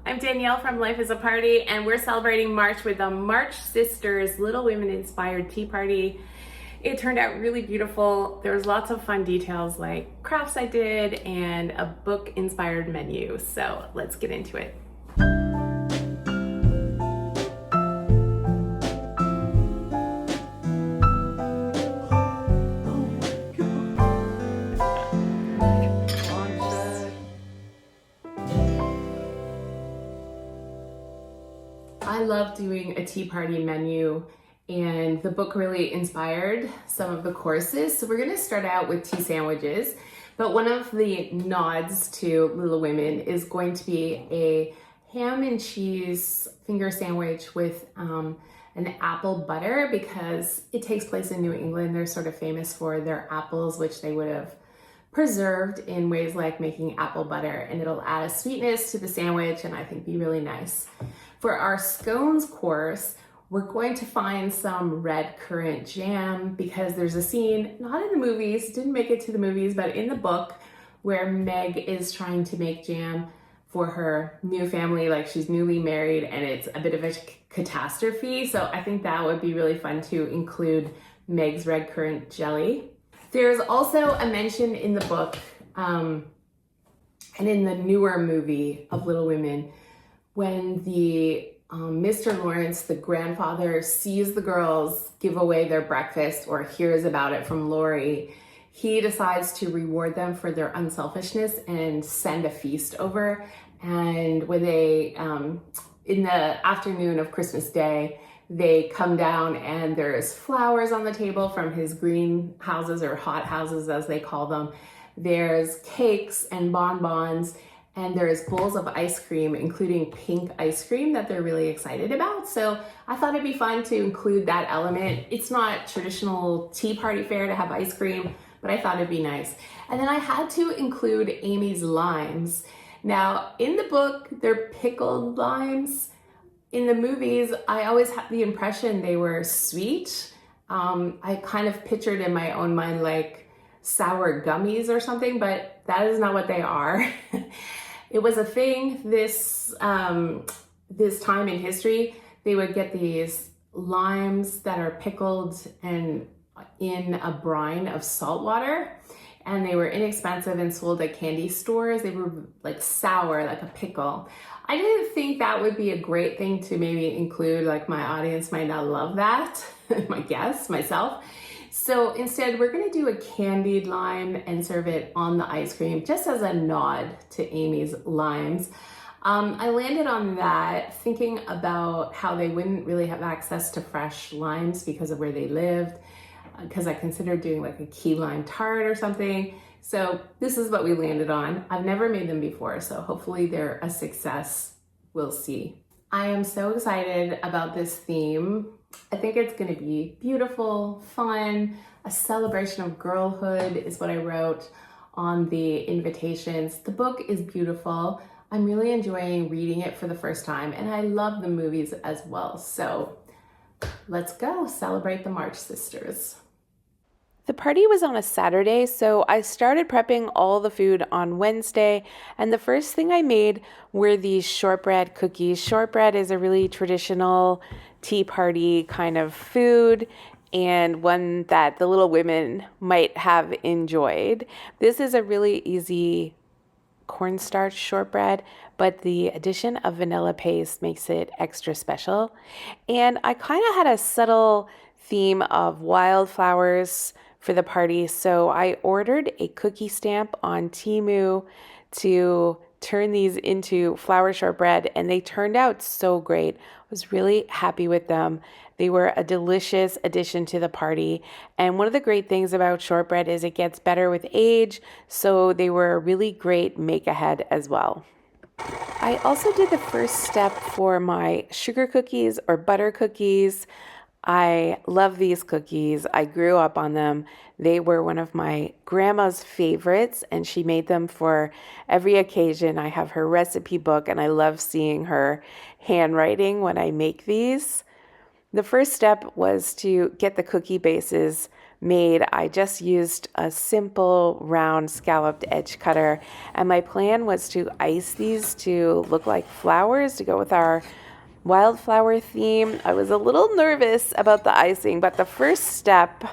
I'm Danielle from Life is a Party, and we're celebrating March with the March Sisters Little Women inspired tea party. It turned out really beautiful. There was lots of fun details like crafts I did and a book inspired menu. So let's get into it. I love doing a tea party menu, and the book really inspired some of the courses. So we're gonna start out with tea sandwiches, but one of the nods to Little Women is going to be a ham and cheese finger sandwich with an apple butter, because it takes place in New England. They're sort of famous for their apples, which they would have preserved in ways like making apple butter, and it'll add a sweetness to the sandwich and I think be really nice. For our scones course, we're going to find some red currant jam, because there's a scene, not in the movies, didn't make it to the movies, but in the book, where Meg is trying to make jam for her new family, like she's newly married, and it's a bit of a catastrophe. So I think that would be really fun to include Meg's red currant jelly. There's also a mention in the book and in the newer movie of Little Women, when the Mr. Lawrence, the grandfather, sees the girls give away their breakfast or hears about it from Lori, he decides to reward them for their unselfishness and send a feast over. And when they, in the afternoon of Christmas Day, they come down and there's flowers on the table from his greenhouses, or hot houses as they call them. There's cakes and bonbons, and there's bowls of ice cream, including pink ice cream that they're really excited about. So I thought it'd be fun to include that element. It's not traditional tea party fare to have ice cream, but I thought it'd be nice. And then I had to include Amy's limes. Now, in the book, they're pickled limes. In the movies, I always had the impression they were sweet. I kind of pictured in my own mind like sour gummies or something, but that is not what they are. It was a thing this time in history. They would get these limes that are pickled and in a brine of salt water, and they were inexpensive and sold at candy stores. They were like sour, like a pickle. I didn't think that would be a great thing to maybe include, like my audience might not love that, my guests, myself. So instead, we're gonna do a candied lime and serve it on the ice cream, just as a nod to Amy's limes. I landed on that thinking about how they wouldn't really have access to fresh limes because of where they lived, because I considered doing like a key lime tart or something. So this is what we landed on. I've never made them before, so hopefully they're a success. We'll see. I am so excited about this theme. I think it's going to be beautiful, fun, a celebration of girlhood is what I wrote on the invitations. The book is beautiful. I'm really enjoying reading it for the first time, and I love the movies as well. So let's go celebrate the March Sisters. The party was on a Saturday, so I started prepping all the food on Wednesday, and the first thing I made were these shortbread cookies. Shortbread is a really traditional tea party kind of food, and one that the Little Women might have enjoyed. This is a really easy cornstarch shortbread, but the addition of vanilla paste makes it extra special. And I kind of had a subtle theme of wildflowers for the party, so I ordered a cookie stamp on Temu to turn these into flower shortbread, and they turned out so great. I was really happy with them. They were a delicious addition to the party, and one of the great things about shortbread is it gets better with age, so they were a really great make ahead as well. I also did the first step for my sugar cookies or butter cookies. I love these cookies. I grew up on them. They were one of my grandma's favorites, and she made them for every occasion. I have her recipe book, and I love seeing her handwriting when I make these. The first step was to get the cookie bases made, I just used a simple round scalloped edge cutter, and my plan was to ice these to look like flowers to go with our wildflower theme. I was a little nervous about the icing, but the first step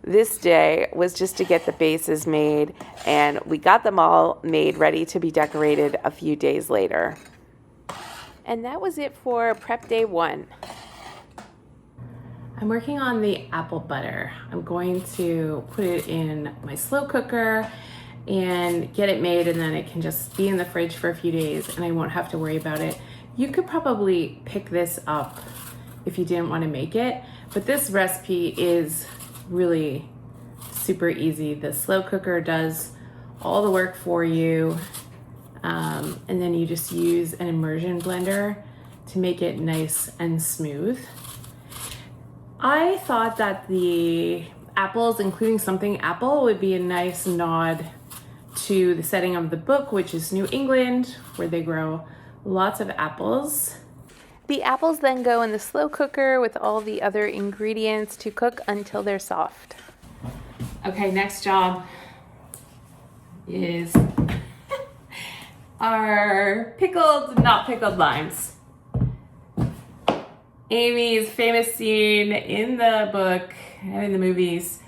this day was just to get the bases made, and we got them all made ready to be decorated a few days later. And that was it for prep day 1. I'm working on the apple butter. I'm going to put it in my slow cooker and get it made, and then it can just be in the fridge for a few days and I won't have to worry about it. You could probably pick this up if you didn't want to make it, but this recipe is really super easy. The slow cooker does all the work for you, and then you just use an immersion blender to make it nice and smooth. I thought that the apples, including something apple, would be a nice nod to the setting of the book, which is New England, where they grow lots of apples. The apples then go in the slow cooker with all the other ingredients to cook until they're soft. Okay, next job is our pickled, not pickled limes. Amy's famous scene in the book and in the movies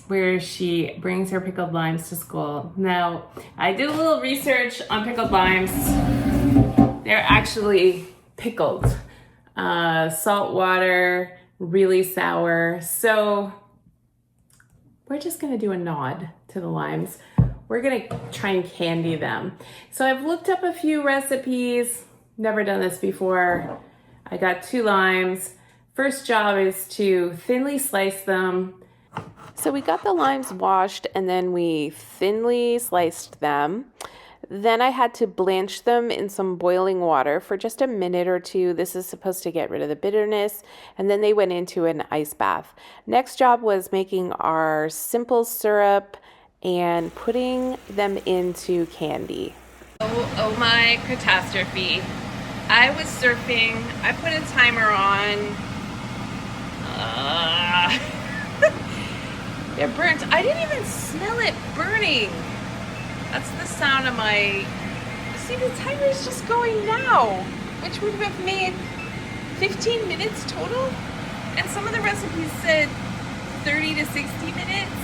where she brings her pickled limes to school. Now, I did a little research on pickled limes. They're actually pickled. Salt water, really sour. So we're just gonna do a nod to the limes. We're gonna try and candy them. So I've looked up a few recipes, never done this before. I got 2 limes. First job is to thinly slice them. So we got the limes washed and then we thinly sliced them. Then I had to blanch them in some boiling water for just a minute or 2. This is supposed to get rid of the bitterness. And then they went into an ice bath. Next job was making our simple syrup and putting them into candy. Oh my catastrophe. I was surfing. I put a timer on. They're burnt. I didn't even smell it burning. That's the sound of my... See, the timer is just going now, which would have made 15 minutes total. And some of the recipes said 30 to 60 minutes.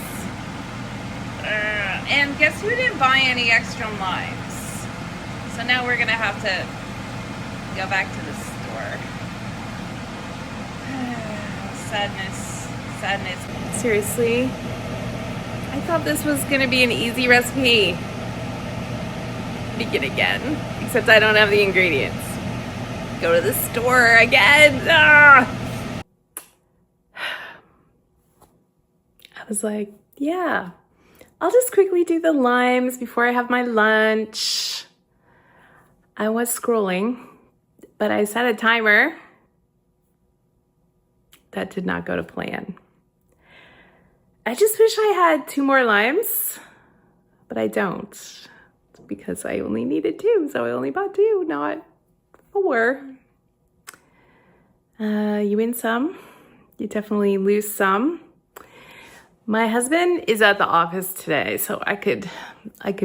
And guess who didn't buy any extra limes? So now we're gonna have to go back to the store. Sadness. Seriously? I thought this was gonna be an easy recipe. Begin again. Except I don't have the ingredients. Go to the store again. Ah! I was like, yeah, I'll just quickly do the limes before I have my lunch. I was scrolling, but I set a timer. That did not go to plan. I just wish I had 2 more limes, but I don't because I only needed 2, so I only bought 2, not 4. You win some, you definitely lose some. My husband is at the office today, so I could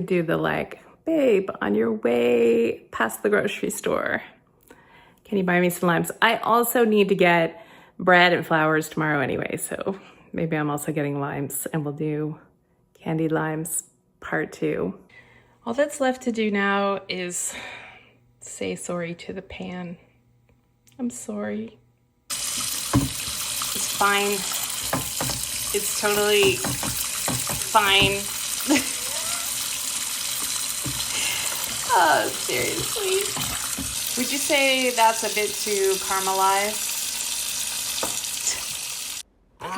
do the like, babe, on your way past the grocery store, can you buy me some limes? I also need to get bread and flowers tomorrow anyway, so maybe I'm also getting limes and we'll do candied limes part 2. All that's left to do now is say sorry to the pan. I'm sorry. It's fine. It's totally fine. Oh, seriously. Would you say that's a bit too caramelized?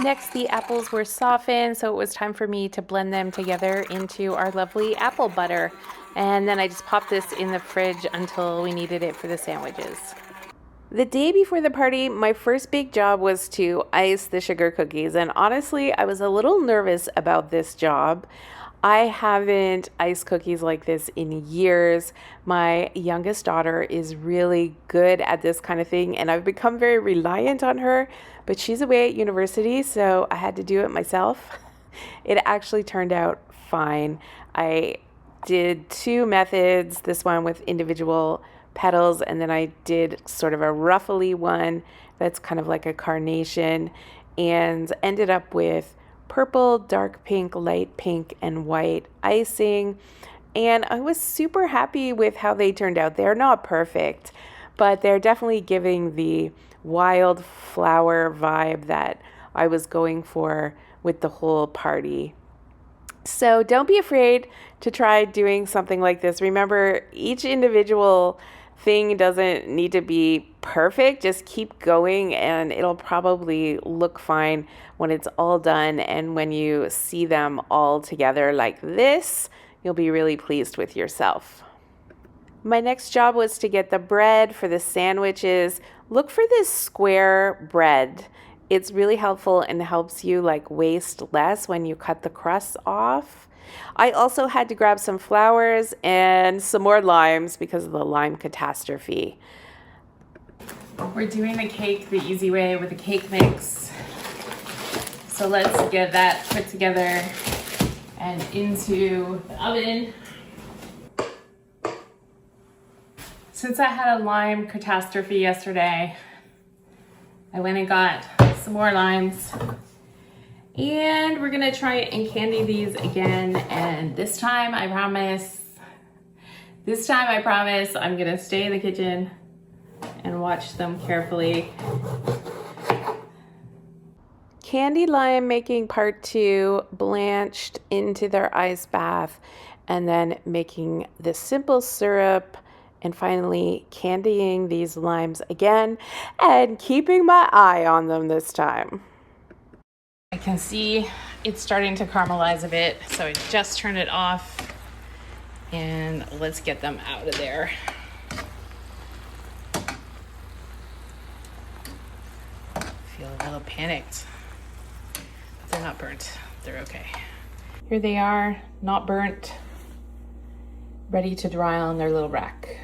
Next, the apples were softened, so it was time for me to blend them together into our lovely apple butter. And then I just popped this in the fridge until we needed it for the sandwiches. The day before the party, my first big job was to ice the sugar cookies. And honestly, I was a little nervous about this job. I haven't iced cookies like this in years. My youngest daughter is really good at this kind of thing, and I've become very reliant on her, but she's away at university, so I had to do it myself. It actually turned out fine. I did two methods, this one with individual petals, and then I did sort of a ruffly one that's kind of like a carnation, and ended up with purple, dark pink, light pink, and white icing. And I was super happy with how they turned out. They're not perfect, but they're definitely giving the wild flower vibe that I was going for with the whole party. So don't be afraid to try doing something like this. Remember, each individual thing doesn't need to be perfect. Just keep going and it'll probably look fine when it's all done. And when you see them all together like this, you'll be really pleased with yourself. My next job was to get the bread for the sandwiches. Look for this square bread. It's really helpful and helps you like waste less when you cut the crusts off. I also had to grab some flowers and some more limes because of the lime catastrophe. We're doing the cake the easy way with a cake mix. So let's get that put together and into the oven. Since I had a lime catastrophe yesterday, I went and got some more limes. And we're gonna try and candy these again. And this time I promise I'm gonna stay in the kitchen and watch them carefully. Candy lime making part 2, blanched into their ice bath, and then making the simple syrup, and finally candying these limes again and keeping my eye on them this time. I can see it's starting to caramelize a bit, so I just turned it off and let's get them out of there. I feel a little panicked, but they're not burnt. They're okay. Here they are, not burnt, ready to dry on their little rack.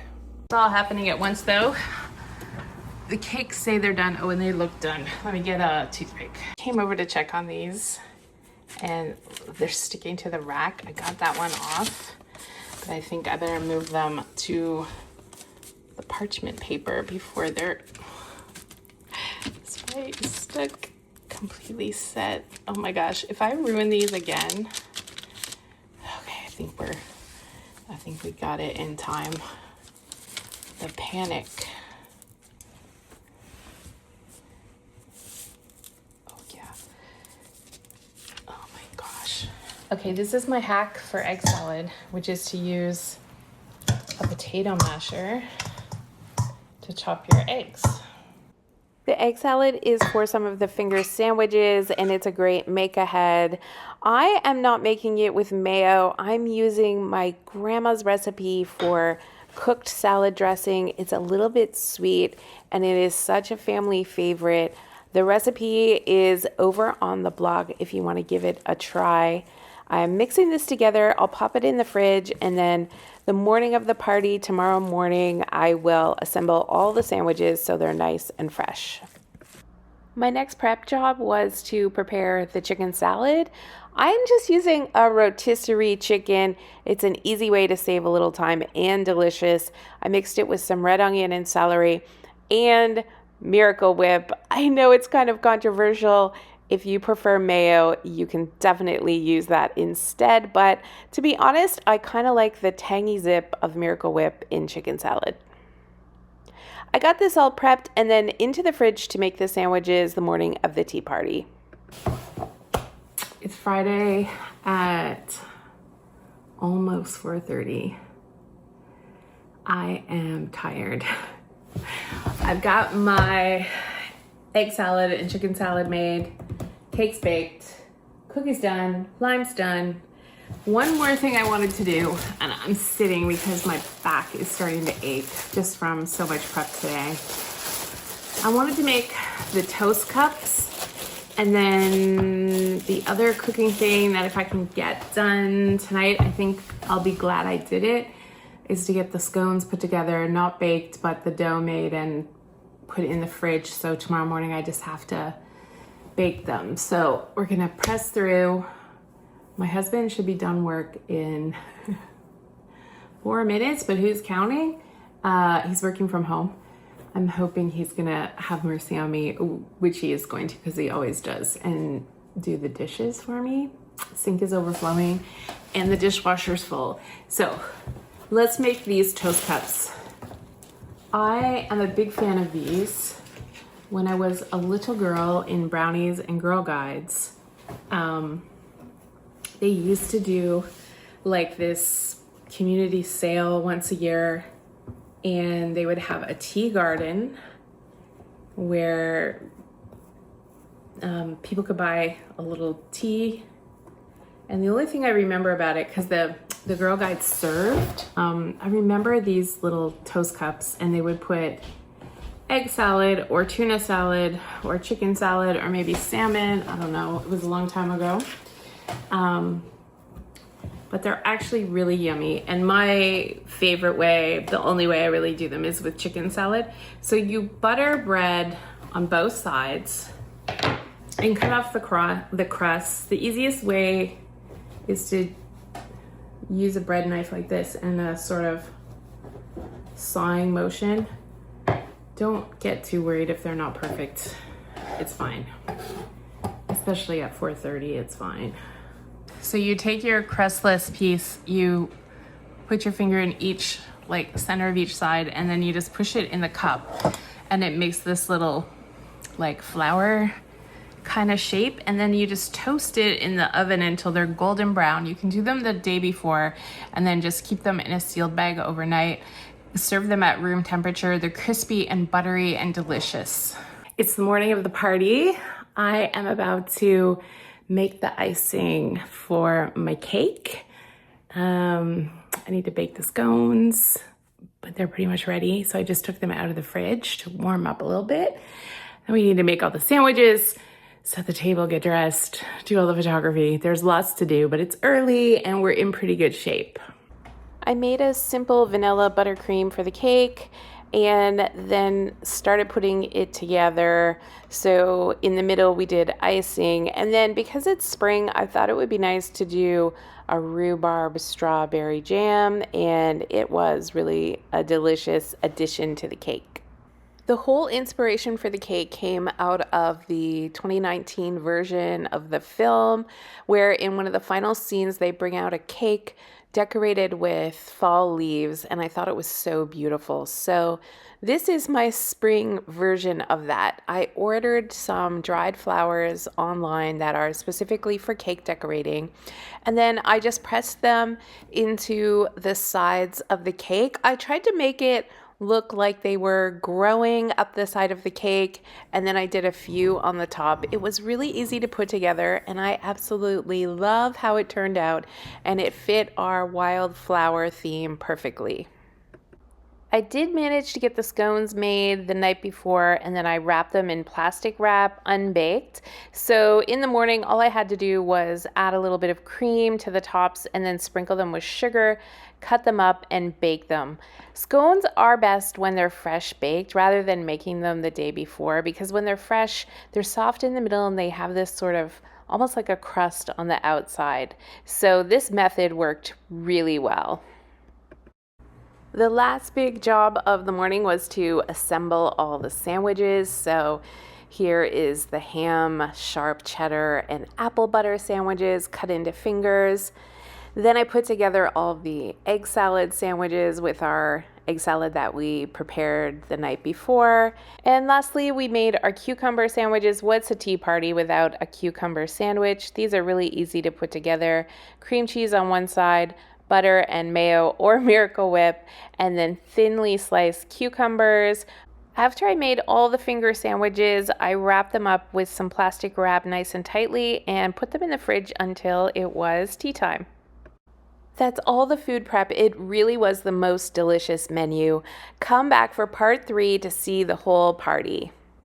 It's all happening at once though. The cakes say they're done. Oh, and they look done. Let me get a toothpick. Came over to check on these and they're sticking to the rack. I got that one off, but I think I better move them to the parchment paper before they're, this way is stuck completely set. Oh my gosh, if I ruin these again, okay, I think we got it in time. The panic. Okay, this is my hack for egg salad, which is to use a potato masher to chop your eggs. The egg salad is for some of the finger sandwiches and it's a great make ahead. I am not making it with mayo. I'm using my grandma's recipe for cooked salad dressing. It's a little bit sweet and it is such a family favorite. The recipe is over on the blog if you want to give it a try. I'm mixing this together. I'll pop it in the fridge and then the morning of the party, tomorrow morning, I will assemble all the sandwiches so they're nice and fresh. My next prep job was to prepare the chicken salad. I'm just using a rotisserie chicken. It's an easy way to save a little time and delicious. I mixed it with some red onion and celery and Miracle Whip. I know it's kind of controversial. If you prefer mayo, you can definitely use that instead. But to be honest, I kind of like the tangy zip of Miracle Whip in chicken salad. I got this all prepped and then into the fridge to make the sandwiches the morning of the tea party. It's Friday at almost 4:30. I am tired. I've got my egg salad and chicken salad made, cakes baked, cookies done, limes done. One more thing I wanted to do, and I'm sitting because my back is starting to ache just from so much prep today. I wanted to make the toast cups, and then the other cooking thing that if I can get done tonight, I think I'll be glad I did it, is to get the scones put together, not baked, but the dough made and put it in the fridge. So tomorrow morning I just have to bake them. So we're gonna press through, My husband should be done work in 4 minutes, but who's counting? He's working from home. I'm hoping he's gonna have mercy on me, which he is going to because he always does, and do the dishes for me. Sink is overflowing and the dishwasher's full. So let's make these toast cups. I am a big fan of these. When I was a little girl in Brownies and Girl Guides, they used to do like this community sale once a year, and they would have a tea garden where people could buy a little tea. And the only thing I remember about it, because the Girl Guides served, I remember these little toast cups, and they would put egg salad or tuna salad or chicken salad or maybe salmon. I don't know. It was a long time ago. But they're actually really yummy. And my favorite way, the only way I really do them, is with chicken salad. So you butter bread on both sides and cut off the crust. The easiest way is to use a bread knife like this in a sort of sawing motion. Don't get too worried if they're not perfect. It's fine. Especially at 4:30, it's fine. So you take your crustless piece, you put your finger in each, like center of each side, and then you just push it in the cup, and it makes this little like flower kind of shape, and then you just toast it in the oven until they're golden brown. You can do them the day before and then just keep them in a sealed bag overnight. Serve them at room temperature. They're crispy and buttery and delicious. It's the morning of the party. I am about to make the icing for my cake. I need to bake the scones, but they're pretty much ready. So I just took them out of the fridge to warm up a little bit. And we need to make all the sandwiches, set the table, get dressed, do all the photography. There's lots to do, but it's early and we're in pretty good shape. I made a simple vanilla buttercream for the cake and then started putting it together. So in the middle we did icing, and then because it's spring, I thought it would be nice to do a rhubarb strawberry jam, and it was really a delicious addition to the cake. The whole inspiration for the cake came out of the 2019 version of the film, where in one of the final scenes they bring out a cake decorated with fall leaves, and I thought it was so beautiful. So this is my spring version of that. I ordered some dried flowers online that are specifically for cake decorating, and then I just pressed them into the sides of the cake. I tried to make it look like they were growing up the side of the cake, and then I did a few on the top. It was really easy to put together, and I absolutely love how it turned out, and it fit our wildflower theme perfectly. I did manage to get the scones made the night before, and then I wrapped them in plastic wrap, unbaked. So in the morning, all I had to do was add a little bit of cream to the tops and then sprinkle them with sugar, cut them up, and bake them. Scones are best when they're fresh baked rather than making them the day before, because when they're fresh, they're soft in the middle and they have this sort of almost like a crust on the outside. So this method worked really well. The last big job of the morning was to assemble all the sandwiches. So here is the ham, sharp cheddar, and apple butter sandwiches cut into fingers. Then I put together all the egg salad sandwiches with our egg salad that we prepared the night before. And lastly, we made our cucumber sandwiches. What's a tea party without a cucumber sandwich? These are really easy to put together. Cream cheese on one side, butter and mayo or Miracle Whip, and then thinly sliced cucumbers. After I made all the finger sandwiches, I wrapped them up with some plastic wrap nice and tightly and put them in the fridge until it was tea time. That's all the food prep. It really was the most delicious menu. Come back for part 3 to see the whole party.